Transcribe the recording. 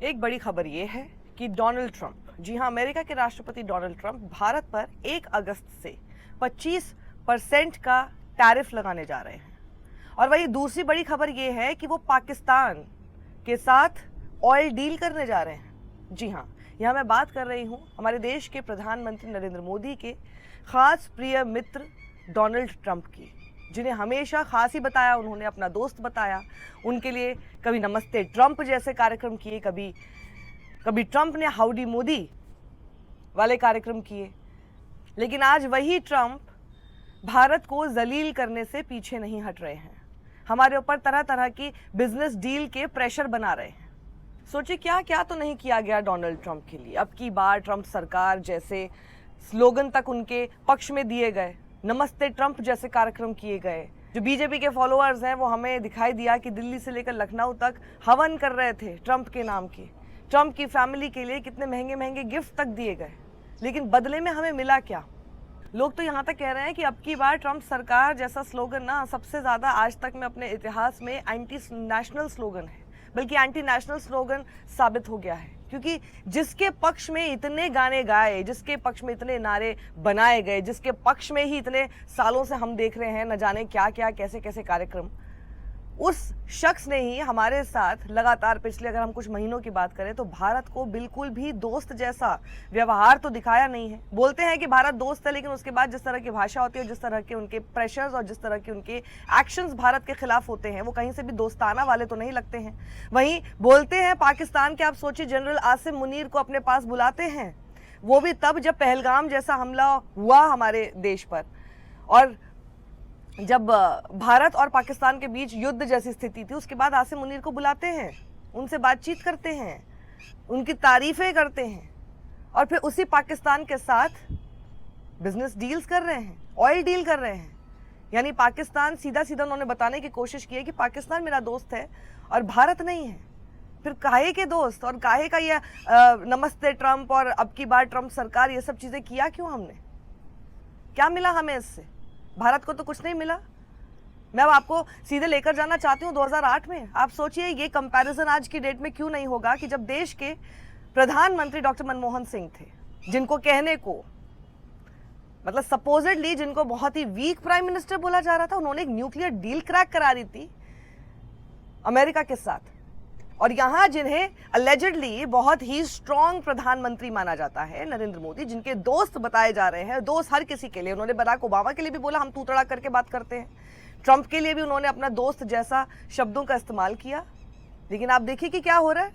एक बड़ी खबर ये है कि डोनाल्ड ट्रंप, जी हाँ, अमेरिका के राष्ट्रपति डोनाल्ड ट्रंप भारत पर 1 अगस्त से 25% का टैरिफ लगाने जा रहे हैं। और वही दूसरी बड़ी खबर ये है कि वो पाकिस्तान के साथ ऑयल डील करने जा रहे हैं। जी हाँ, यहाँ मैं बात कर रही हूँ हमारे देश के प्रधानमंत्री नरेंद्र मोदी के खास प्रिय मित्र डोनाल्ड ट्रंप की, जिन्हें हमेशा खास ही बताया, उन्होंने अपना दोस्त बताया। उनके लिए कभी नमस्ते ट्रंप जैसे कार्यक्रम किए, कभी ट्रंप ने हाउडी मोदी वाले कार्यक्रम किए। लेकिन आज वही ट्रंप भारत को जलील करने से पीछे नहीं हट रहे हैं, हमारे ऊपर तरह तरह की बिजनेस डील के प्रेशर बना रहे हैं। सोचिए क्या क्या तो नहीं किया गया डोनाल्ड ट्रंप के लिए। अब की बार ट्रंप सरकार जैसे स्लोगन तक उनके पक्ष में दिए गए, नमस्ते ट्रंप जैसे कार्यक्रम किए गए। जो बीजेपी के फॉलोअर्स हैं वो हमें दिखाई दिया कि दिल्ली से लेकर लखनऊ तक हवन कर रहे थे ट्रंप के नाम के। ट्रंप की फैमिली के लिए कितने महंगे महंगे गिफ्ट तक दिए गए, लेकिन बदले में हमें मिला क्या? लोग तो यहाँ तक कह रहे हैं कि अब की बार ट्रंप सरकार जैसा स्लोगन ना सबसे ज़्यादा आज तक में अपने इतिहास में एंटी नेशनल स्लोगन है, बल्कि एंटी नेशनल स्लोगन साबित हो गया है। क्योंकि जिसके पक्ष में इतने गाने गाए, जिसके पक्ष में इतने नारे बनाए गए, जिसके पक्ष में ही इतने सालों से हम देख रहे हैं न जाने क्या क्या कैसे कैसे कार्यक्रम, उस शख्स ने ही हमारे साथ लगातार पिछले, अगर हम कुछ महीनों की बात करें तो भारत को बिल्कुल भी दोस्त जैसा व्यवहार तो दिखाया नहीं है। बोलते हैं कि भारत दोस्त है, लेकिन उसके बाद जिस तरह की भाषा होती है, जिस तरह के उनके प्रेशर्स और जिस तरह के उनके एक्शंस भारत के खिलाफ होते हैं, वो कहीं से भी दोस्ताना वाले तो नहीं लगते हैं। वहीं बोलते हैं पाकिस्तान के, आप सोचिए, जनरल आसिम मुनीर को अपने पास बुलाते हैं, वो भी तब जब पहलगाम जैसा हमला हुआ हमारे देश पर, और जब भारत और पाकिस्तान के बीच युद्ध जैसी स्थिति थी। उसके बाद आसिम मुनीर को बुलाते हैं, उनसे बातचीत करते हैं, उनकी तारीफें करते हैं, और फिर उसी पाकिस्तान के साथ बिजनेस डील्स कर रहे हैं, ऑयल डील कर रहे हैं। यानी पाकिस्तान, सीधा सीधा उन्होंने बताने की कोशिश की है कि पाकिस्तान मेरा दोस्त है और भारत नहीं है। फिर काहे के दोस्त और काहे का ये नमस्ते ट्रंप और अब की बार ट्रंप सरकार, ये सब चीज़ें किया क्यों हमने? क्या मिला हमें इससे? भारत को तो कुछ नहीं मिला। मैं अब आपको सीधे लेकर जाना चाहती हूँ 2008 में। आप सोचिए ये कंपैरिजन आज की डेट में क्यों नहीं होगा कि जब देश के प्रधानमंत्री डॉक्टर मनमोहन सिंह थे, जिनको कहने को, मतलब सपोजिटली जिनको बहुत ही वीक प्राइम मिनिस्टर बोला जा रहा था, उन्होंने एक न्यूक्लियर डील क्रैक करा दी थी अमेरिका के साथ। और यहाँ जिन्हें अलेजिडली बहुत ही स्ट्रॉन्ग प्रधानमंत्री माना जाता है, नरेंद्र मोदी, जिनके दोस्त बताए जा रहे हैं, दोस्त हर किसी के लिए, उन्होंने बराक ओबामा के लिए भी बोला हम तू तड़ा करके बात करते हैं, ट्रंप के लिए भी उन्होंने अपना दोस्त जैसा शब्दों का इस्तेमाल किया। लेकिन आप देखिए कि क्या हो रहा है।